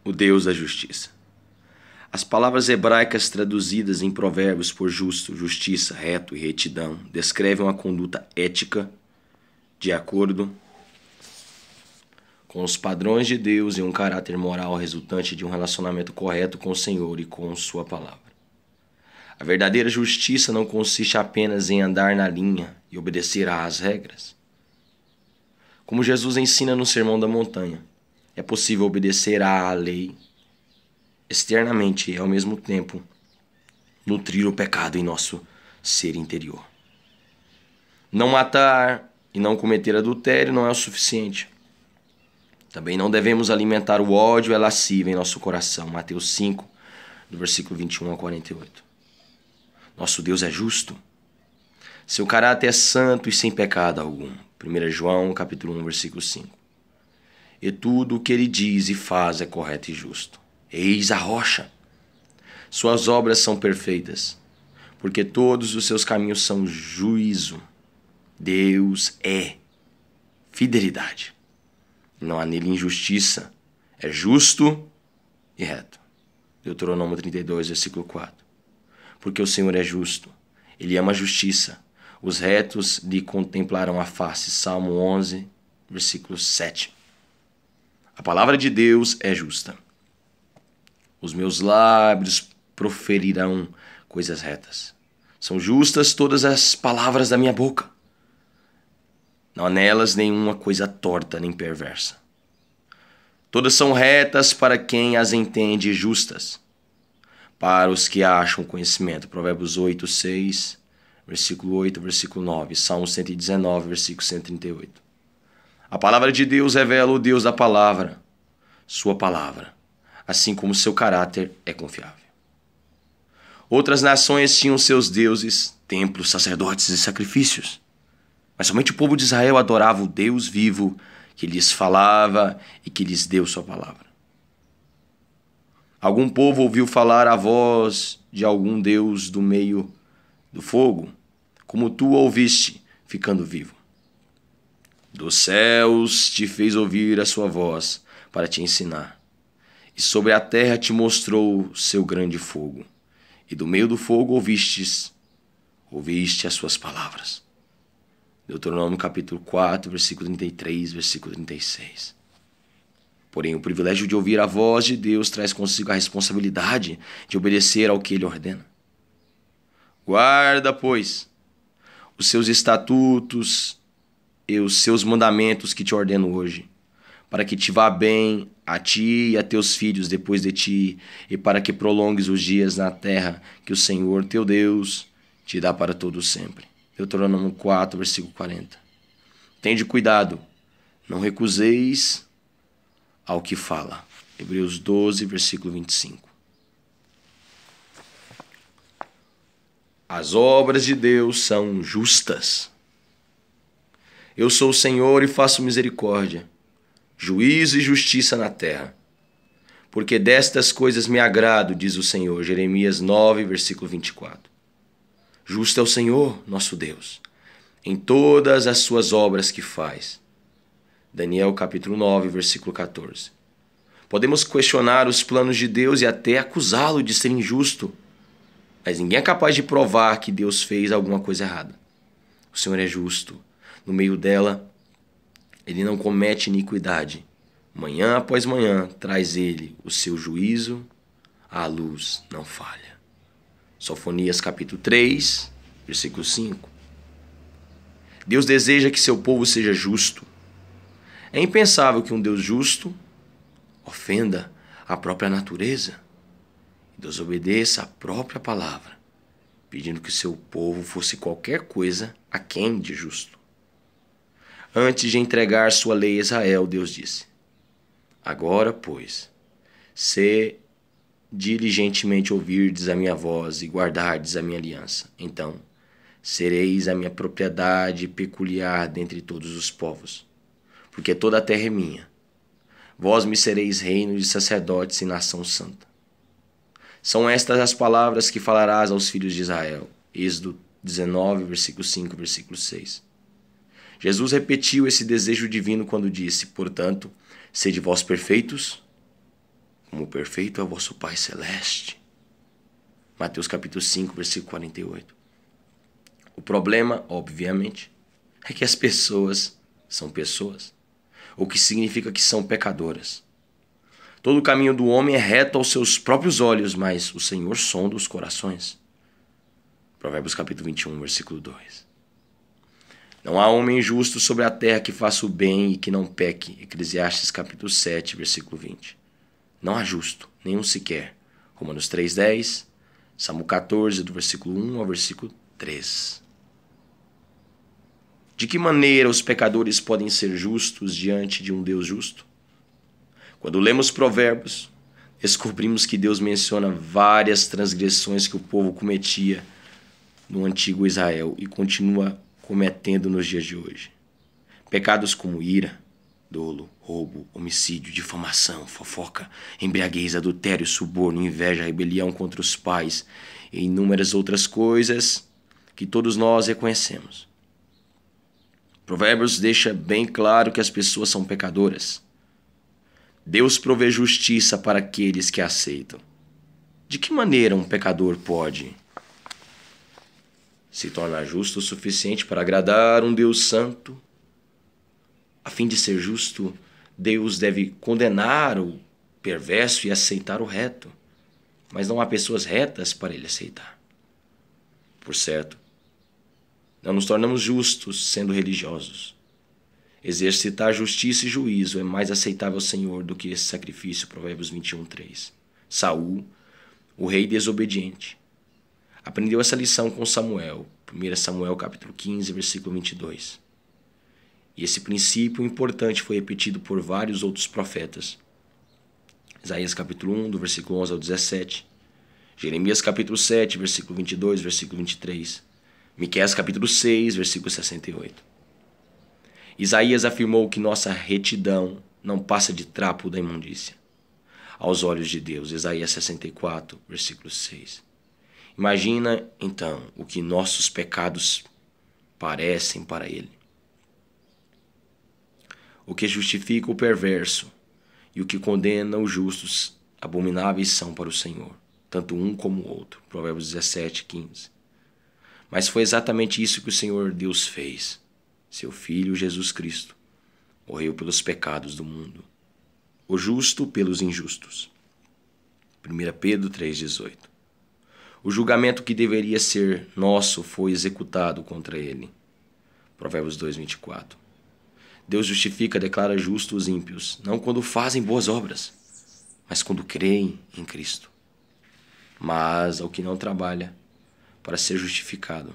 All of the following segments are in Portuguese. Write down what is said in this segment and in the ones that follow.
O Deus da justiça. As palavras hebraicas traduzidas em provérbios por justo, justiça, reto e retidão descrevem uma conduta ética de acordo com os padrões de Deus e um caráter moral resultante de um relacionamento correto com o Senhor e com sua palavra. A verdadeira justiça não consiste apenas em andar na linha e obedecer às regras. Como Jesus ensina no Sermão da Montanha, é possível obedecer à lei externamente e, ao mesmo tempo, nutrir o pecado em nosso ser interior. Não matar e não cometer adultério não é o suficiente. Também não devemos alimentar o ódio e a lascívia em nosso coração. Mateus 5, do versículo 21 ao 48. Nosso Deus é justo. Seu caráter é santo e sem pecado algum. 1 João, capítulo 1, versículo 5. E tudo o que ele diz e faz é correto e justo. Eis a rocha. Suas obras são perfeitas, porque todos os seus caminhos são juízo. Deus é fidelidade. Não há nele injustiça. É justo e reto. Deuteronômio 32, versículo 4. Porque o Senhor é justo. Ele ama a justiça. Os retos lhe contemplarão a face. Salmo 11, versículo 7. A palavra de Deus é justa. Os meus lábios proferirão coisas retas. São justas todas as palavras da minha boca. Não há nelas nenhuma coisa torta nem perversa. Todas são retas para quem as entende e justas, para os que acham conhecimento. Provérbios 8, 6, versículo 8, versículo 9. Salmo 119, versículo 138. A palavra de Deus revela o Deus da palavra, sua palavra, assim como seu caráter é confiável. Outras nações tinham seus deuses, templos, sacerdotes e sacrifícios. Mas somente o povo de Israel adorava o Deus vivo que lhes falava e que lhes deu sua palavra. Algum povo ouviu falar a voz de algum Deus do meio do fogo, como tu ouviste, ficando vivo. Dos céus te fez ouvir a sua voz para te ensinar, e sobre a terra te mostrou seu grande fogo, e do meio do fogo ouviste as suas palavras. Deuteronômio capítulo 4, versículo 33, versículo 36. Porém, o privilégio de ouvir a voz de Deus traz consigo a responsabilidade de obedecer ao que Ele ordena. Guarda, pois, os seus estatutos e os seus mandamentos que te ordeno hoje, para que te vá bem a ti e a teus filhos depois de ti, e para que prolongues os dias na terra que o Senhor teu Deus te dá para todo sempre. Deuteronômio 4, versículo 40. Tende cuidado, não recuseis ao que fala. Hebreus 12, versículo 25. As obras de Deus são justas. Eu sou o Senhor e faço misericórdia, juízo e justiça na terra. Porque destas coisas me agrado, diz o Senhor. Jeremias 9, versículo 24. Justo é o Senhor, nosso Deus, em todas as suas obras que faz. Daniel capítulo 9, versículo 14. Podemos questionar os planos de Deus e até acusá-lo de ser injusto, mas ninguém é capaz de provar que Deus fez alguma coisa errada. O Senhor é justo. No meio dela, Ele não comete iniquidade. Manhã após manhã traz Ele o seu juízo, a luz não falha. Sofonias capítulo 3, versículo 5. Deus deseja que seu povo seja justo. É impensável que um Deus justo ofenda a própria natureza e desobedeça a própria palavra, pedindo que seu povo fosse qualquer coisa aquém de justo. Antes de entregar sua lei a Israel, Deus disse: agora, pois, se diligentemente ouvirdes a minha voz e guardardes a minha aliança, então sereis a minha propriedade peculiar dentre todos os povos, porque toda a terra é minha. Vós me sereis reino de sacerdotes e nação santa. São estas as palavras que falarás aos filhos de Israel. Êxodo 19, versículo 5, versículo 6. Jesus repetiu esse desejo divino quando disse: portanto, sede vós perfeitos, como perfeito é o vosso Pai Celeste. Mateus capítulo 5, versículo 48. O problema, obviamente, é que as pessoas são pessoas, o que significa que são pecadoras. Todo o caminho do homem é reto aos seus próprios olhos, mas o Senhor sonda os corações. Provérbios capítulo 21, versículo 2. Não há homem justo sobre a terra que faça o bem e que não peque. Eclesiastes capítulo 7, versículo 20. Não há justo, nenhum sequer. Romanos 3:10, Salmo 14, do versículo 1 ao versículo 3. De que maneira os pecadores podem ser justos diante de um Deus justo? Quando lemos Provérbios, descobrimos que Deus menciona várias transgressões que o povo cometia no antigo Israel e continua cometendo nos dias de hoje. Pecados como ira, dolo, roubo, homicídio, difamação, fofoca, embriaguez, adultério, suborno, inveja, rebelião contra os pais e inúmeras outras coisas que todos nós reconhecemos. Provérbios deixa bem claro que as pessoas são pecadoras. Deus provê justiça para aqueles que a aceitam. De que maneira um pecador pode se tornar justo o suficiente para agradar um Deus santo? A fim de ser justo, Deus deve condenar o perverso e aceitar o reto. Mas não há pessoas retas para ele aceitar. Por certo, não nos tornamos justos sendo religiosos. Exercitar justiça e juízo é mais aceitável ao Senhor do que esse sacrifício. Provérbios 21:3. Saul, o rei desobediente, aprendeu essa lição com Samuel. 1 Samuel capítulo 15, versículo 22. E esse princípio importante foi repetido por vários outros profetas. Isaías capítulo 1, do versículo 11 ao 17. Jeremias capítulo 7, versículo 22, versículo 23. Miqueias capítulo 6, versículo 68. Isaías afirmou que nossa retidão não passa de trapo da imundícia aos olhos de Deus. Isaías 64, versículo 6. Imagina, então, o que nossos pecados parecem para Ele. O que justifica o perverso e o que condena os justos, abomináveis são para o Senhor, tanto um como o outro. Provérbios 17:15. Mas foi exatamente isso que o Senhor Deus fez. Seu Filho Jesus Cristo morreu pelos pecados do mundo, o justo pelos injustos. 1 Pedro 3,18. O julgamento que deveria ser nosso foi executado contra ele. Provérbios 2:24. Deus justifica, declara justos os ímpios, não quando fazem boas obras, mas quando creem em Cristo. Mas ao que não trabalha para ser justificado,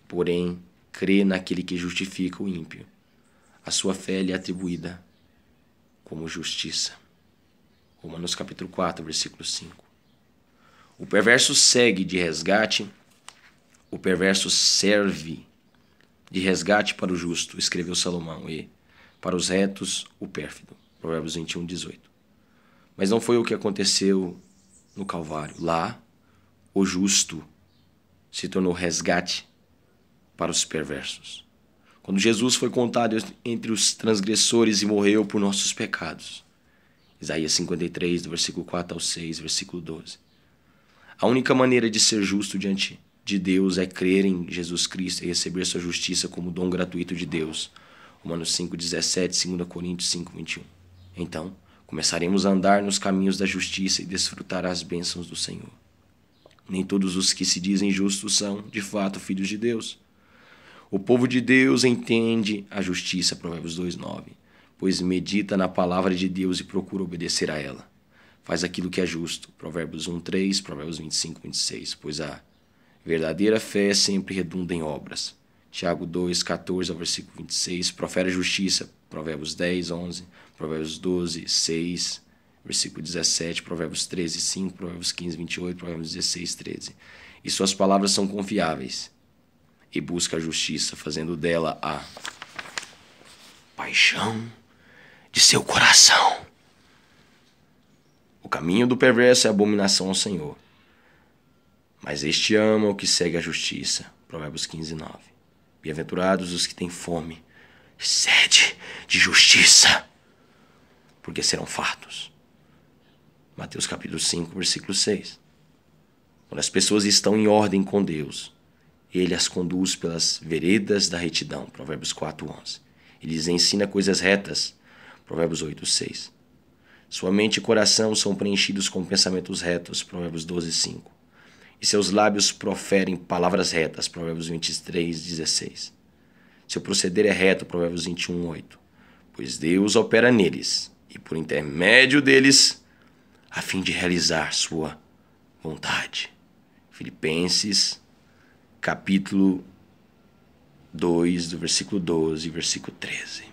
porém crê naquele que justifica o ímpio, a sua fé lhe é atribuída como justiça. Romanos capítulo 4, versículo 5. O perverso segue de resgate, o perverso serve de resgate para o justo, escreveu Salomão, e para os retos o pérfido. Provérbios 21:18. Mas não foi o que aconteceu no Calvário. Lá, o justo se tornou resgate para os perversos. Quando Jesus foi contado entre os transgressores e morreu por nossos pecados. Isaías 53, do versículo 4 ao 6, versículo 12. A única maneira de ser justo diante de Deus é crer em Jesus Cristo e receber sua justiça como dom gratuito de Deus. Romanos 5:17, 2 Coríntios 5:21. Então, começaremos a andar nos caminhos da justiça e desfrutar as bênçãos do Senhor. Nem todos os que se dizem justos são, de fato, filhos de Deus. O povo de Deus entende a justiça, Provérbios 2:9, pois medita na palavra de Deus e procura obedecer a ela. Faz aquilo que é justo, Provérbios 1:3, Provérbios 25:26, pois a verdadeira fé sempre redunda em obras. Tiago 2:14 ao versículo 26, profere a justiça, Provérbios 10:11, Provérbios 12:6, versículo 17, Provérbios 13:5, Provérbios 15:28, Provérbios 16:13. E suas palavras são confiáveis. E busca a justiça, fazendo dela a paixão de seu coração. O caminho do perverso é abominação ao Senhor, mas este ama o que segue a justiça. Provérbios 15:9. Bem-aventurados os que têm fome e sede de justiça, porque serão fartos. Mateus capítulo 5, versículo 6. Quando as pessoas estão em ordem com Deus, Ele as conduz pelas veredas da retidão. Provérbios 4, 11. Ele lhes ensina coisas retas. Provérbios 8, 6. Sua mente e coração são preenchidos com pensamentos retos. Provérbios 12, 5. E seus lábios proferem palavras retas. Provérbios 23, 16. Seu proceder é reto. Provérbios 21, 8. Pois Deus opera neles e por intermédio deles, a fim de realizar sua vontade. Filipenses capítulo 2, do versículo 12 e versículo 13.